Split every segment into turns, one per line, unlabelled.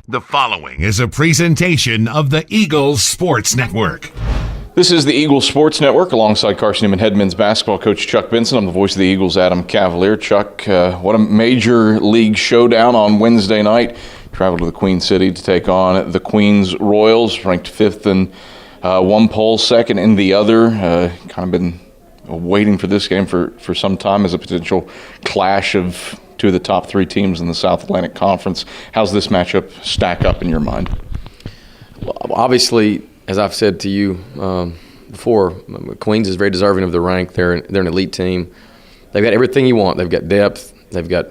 The following is a presentation of the Eagles Sports Network.
This is the Eagles Sports Network alongside Carson-Newman head men's basketball coach Chuck Benson. I'm the voice of the Eagles, Adam Cavalier. Chuck, what a major league showdown on Wednesday night. Traveled to the Queen City to take on the Queens Royals, ranked fifth in one poll, second in the other. Kind of been waiting for this game for some time as a potential clash of two of the top three teams in the South Atlantic Conference. How's this matchup stack up in your mind?
Well, obviously, as I've said to you before, Queens is very deserving of the rank. They're an elite team. They've got everything you want. They've got depth. They've got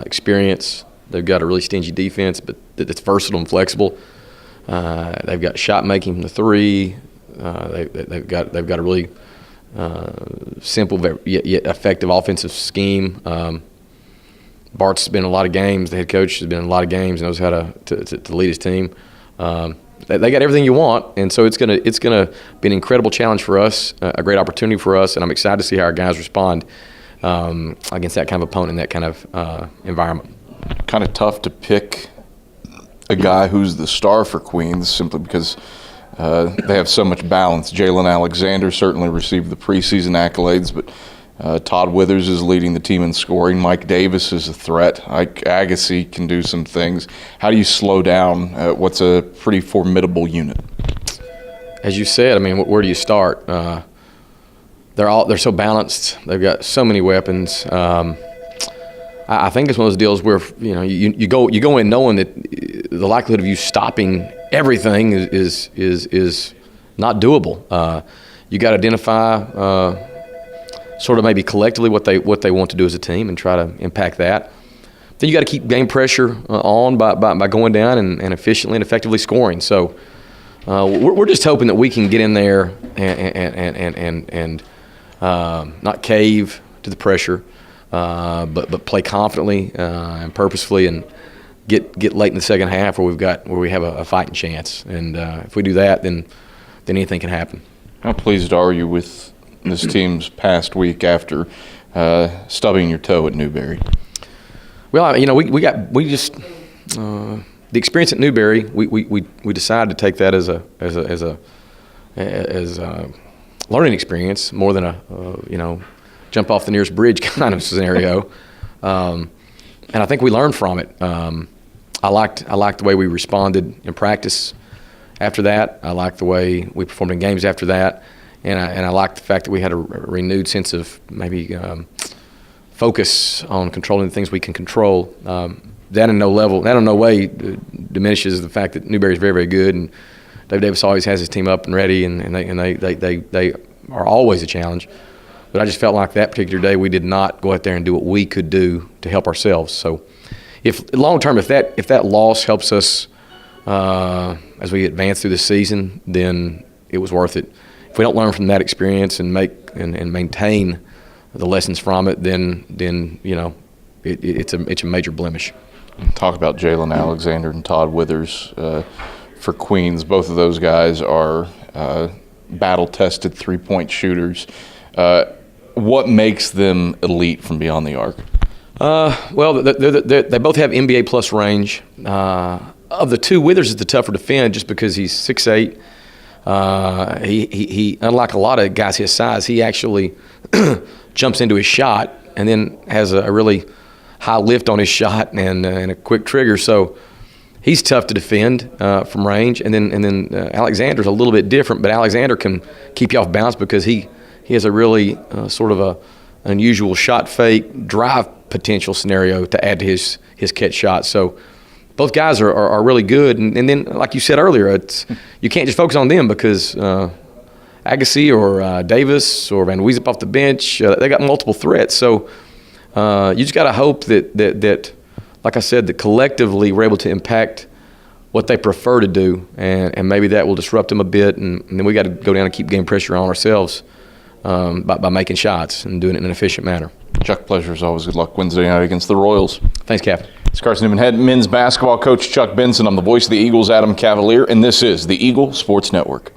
experience. They've got a really stingy defense, but it's versatile and flexible. They've got shot making from the three. They've got a really simple yet effective offensive scheme. Bart's been in a lot of games. The head coach has been in a lot of games, knows how to lead his team. They got everything you want, and so it's gonna be an incredible challenge for us, a great opportunity for us, and I'm excited to see how our guys respond against that kind of opponent in that kind of environment.
Kind of tough to pick a guy who's the star for Queens simply because they have so much balance. Jalen Alexander certainly received the preseason accolades, but Todd Withers is leading the team in scoring. Mike Davis is a threat. Ike Agassi can do some things. How do you slow down what's a pretty formidable unit?
As you said, I mean, where do you start? They're so balanced. They've got so many weapons. I think it's one of those deals where you go in knowing that the likelihood of you stopping everything is not doable. You got to identify sort of maybe collectively what they want to do as a team and try to impact that. Then you got to keep game pressure on by going down and efficiently and effectively scoring. So we're just hoping that we can get in there and not cave to the pressure, but play confidently and purposefully and get late in the second half where we have a fighting chance. And if we do that, then anything can happen.
How pleased are you with this team's past week after stubbing your toe at Newberry?
Well, we just the experience at Newberry. We decided to take that as a learning experience more than a jump off the nearest bridge kind of scenario. And I think we learned from it. I liked the way we responded in practice after that. I liked the way we performed in games after that. And I like the fact that we had a renewed sense of maybe focus on controlling the things we can control. That in no way diminishes the fact that Newberry is very, very good, and Dave Davis always has his team up and ready, and they are always a challenge. But I just felt like that particular day we did not go out there and do what we could do to help ourselves. So, if long term, if that loss helps us as we advance through the season, then it was worth it. If we don't learn from that experience and maintain the lessons from it, then it's a major blemish.
Talk about Jalen Alexander and Todd Withers for Queens. Both of those guys are battle-tested three-point shooters. What makes them elite from beyond the arc?
Well, they both have NBA plus range. Of the two, Withers is the tougher to defend just because he's 6'8". He unlike a lot of guys his size, he actually jumps into his shot and then has a really high lift on his shot and a quick trigger. So he's tough to defend from range. And then Alexander's a little bit different, but Alexander can keep you off balance because he has a really sort of a unusual shot fake drive potential scenario to add to his catch shot. So both guys are really good, and then like you said earlier, you can't just focus on them because Agassi or Davis or Van Weezup off the bench, they got multiple threats. So you just got to hope that, like I said, that collectively we're able to impact what they prefer to do, and maybe that will disrupt them a bit, and then we got to go down and keep game pressure on ourselves by making shots and doing it in an efficient manner.
Chuck, pleasure as always. Good luck Wednesday night against the Royals.
Thanks, Captain.
It's Carson-Newman head men's basketball coach Chuck Benson. I'm the voice of the Eagles, Adam Cavalier, and this is the Eagle Sports Network.